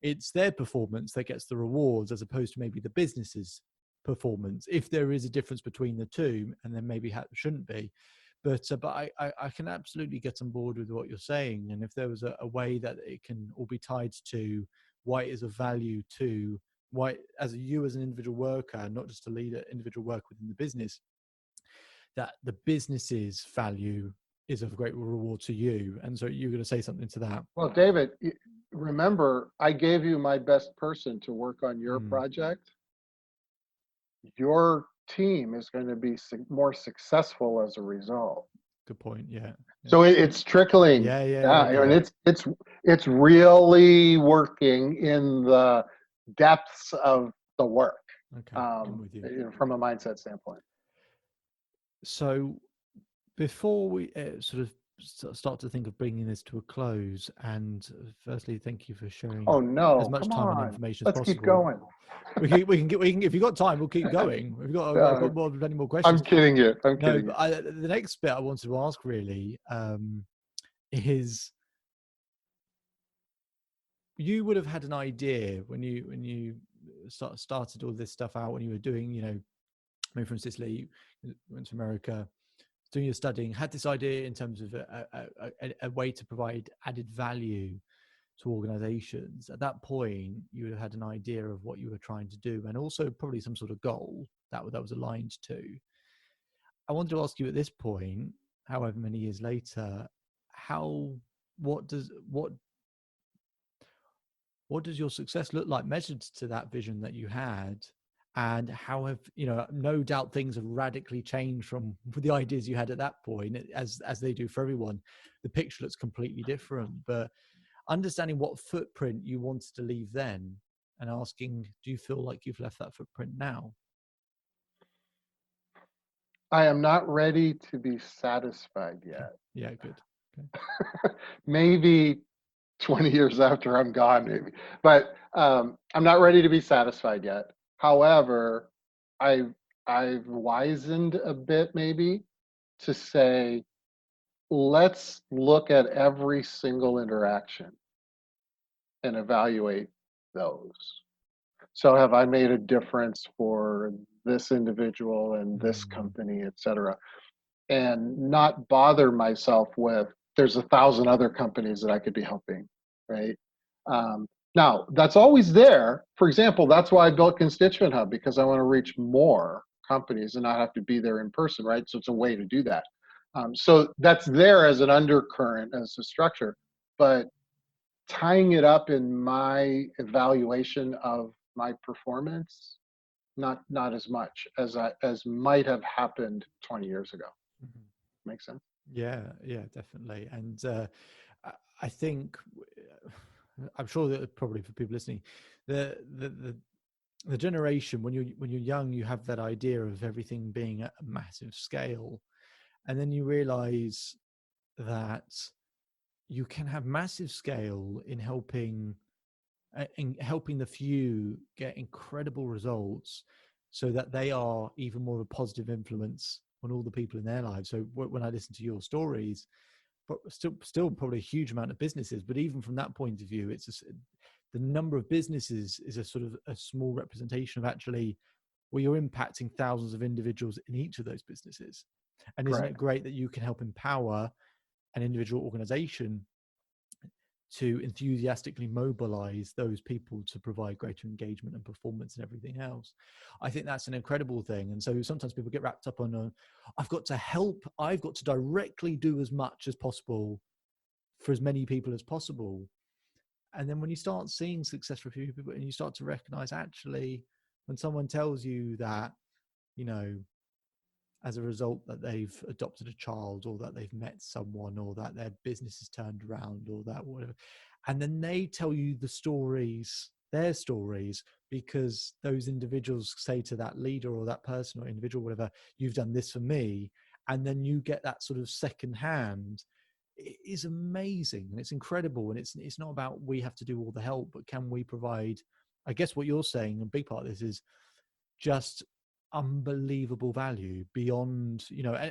it's their performance that gets the rewards as opposed to maybe the business's performance. If there is a difference between the two, and then maybe shouldn't be. But I can absolutely get on board with what you're saying. And if there was a way that it can all be tied to why it is of value to why, as an individual worker, not just a leader, individual worker within the business, that the business's value is of great reward to you. And so you're going to say something to that.
Well, David, remember, I gave you my best person to work on your project. Your team is going to be more successful as a result.
Good point. Yeah.
So it's trickling. Yeah. And it's really working in the depths of the work.
Okay. I'm with you.
From a mindset standpoint.
So before we sort of start to think of bringing this to a close, and firstly, thank you for sharing as much time and information as possible.
Let's keep going.
we can if you've got time, we'll keep going. I've got plenty more questions.
I'm kidding you.
The next bit I wanted to ask really is you would have had an idea when you started all this stuff out, when you were doing, moved from Sicily, went to America, doing your studying, had this idea in terms of a way to provide added value to organizations. At that point, you would have had an idea of what you were trying to do, and also probably some sort of goal that was aligned to. I wanted to ask you at this point, however many years later, how what does what does your success look like measured to that vision that you had? And how have, no doubt things have radically changed from the ideas you had at that point, as they do for everyone. The picture looks completely different, but understanding what footprint you wanted to leave then, and asking, do you feel like you've left that footprint now?
I am not ready to be satisfied
Okay.
yet.
Yeah, good. Okay.
Maybe 20 years after I'm gone, maybe. But I'm not ready to be satisfied yet. However, I've wizened a bit maybe to say, let's look at every single interaction and evaluate those. So have I made a difference for this individual and this
Mm.
company, et cetera? And not bother myself with there's 1,000 other companies that I could be helping, right? Now that's always there. For example, that's why I built Constituent Hub, because I want to reach more companies and not have to be there in person, right? So it's a way to do that. So that's there as an undercurrent, as a structure, but tying it up in my evaluation of my performance, not as much as might have happened 20 years ago.
Mhm.
Makes sense?
Yeah, definitely. And I think, I'm sure that probably for people listening, the the the the generation, when you're young, you have that idea of everything being at a massive scale, and then you realize that you can have massive scale in helping the few get incredible results, so that they are even more of a positive influence on all the people in their lives. So when I listen to your stories, but still probably a huge amount of businesses, but even from that point of view, the number of businesses is a sort of a small representation of actually, well, you're impacting thousands of individuals in each of those businesses. And isn't it
Correct.
great that you can help empower an individual organization to enthusiastically mobilize those people to provide greater engagement and performance and everything else? I think that's an incredible thing. And so sometimes people get wrapped up on, I've got to help, I've got to directly do as much as possible for as many people as possible. And then when you start seeing success for a few people, and you start to recognize, actually, when someone tells you that, you know, as a result that they've adopted a child, or that they've met someone, or that their business is turned around, or that whatever, and then they tell you their stories, because those individuals say to that leader or that person or individual, whatever, you've done this for me, and then you get that sort of second hand. It is amazing, and it's incredible, and it's not about we have to do all the help, but can we provide, I guess what you're saying, a big part of this is just unbelievable value beyond,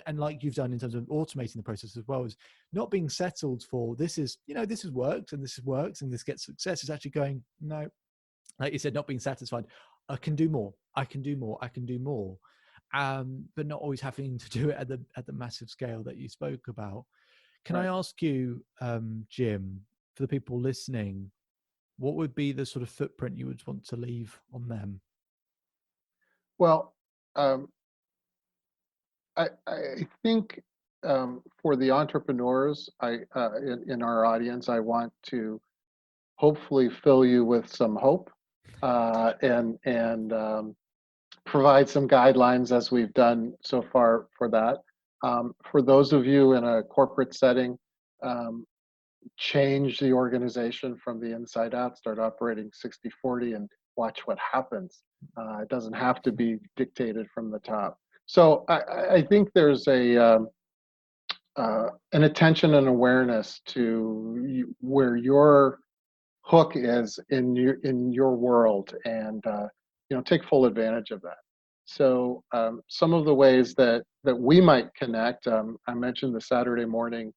and like you've done in terms of automating the process as well, is not being settled for this is, this has worked and this works and this gets success. Is actually going, no, like you said, not being satisfied. I can do more. I can do more. I can do more. But not always having to do it at the massive scale that you spoke about. Can I
Right.
ask you, Jim, for the people listening, what would be the sort of footprint you would want to leave on them?
Well, um, I think for the entrepreneurs in our audience, I want to hopefully fill you with some hope and provide some guidelines as we've done so far for that. For those of you in a corporate setting, um, change the organization from the inside out, start operating 60/40 and watch what happens. It doesn't have to be dictated from the top. So I think there's an attention and awareness to where your hook is in your world, and take full advantage of that. So some of the ways that we might connect, I mentioned the Saturday morning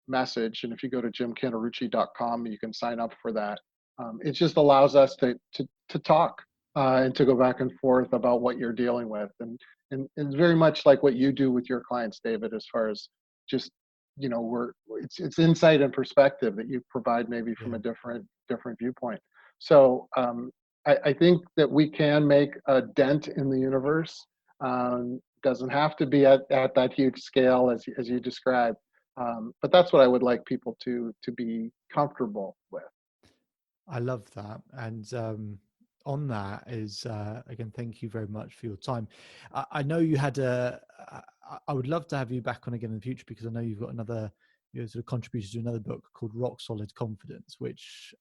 message, and if you go to jimcanterucci.com, you can sign up for that. It just allows us to talk and to go back and forth about what you're dealing with, and it's very much like what you do with your clients, David, as far as just it's insight and perspective that you provide maybe from
Yeah.
a different viewpoint. So I think that we can make a dent in the universe. Doesn't have to be at that huge scale as you described, but that's what I would like people to be comfortable with.
I love that. And on that is, again, thank you very much for your time. I know you had I would love to have you back on again in the future, because I know you've got another, sort of contributed to another book called Rock Solid Confidence, which,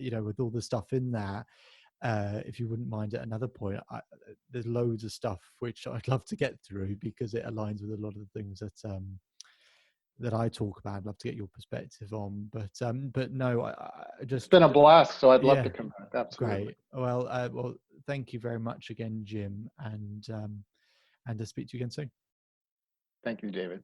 with all the stuff in there, if you wouldn't mind at another point, there's loads of stuff which I'd love to get through, because it aligns with a lot of the things that I talk about. I'd love to get your perspective on, but no, I
It's
just,
been a blast, so I'd love
yeah,
to come back. Absolutely.
great. Well, thank you very much again, Jim, and to speak to you again soon.
Thank you, David.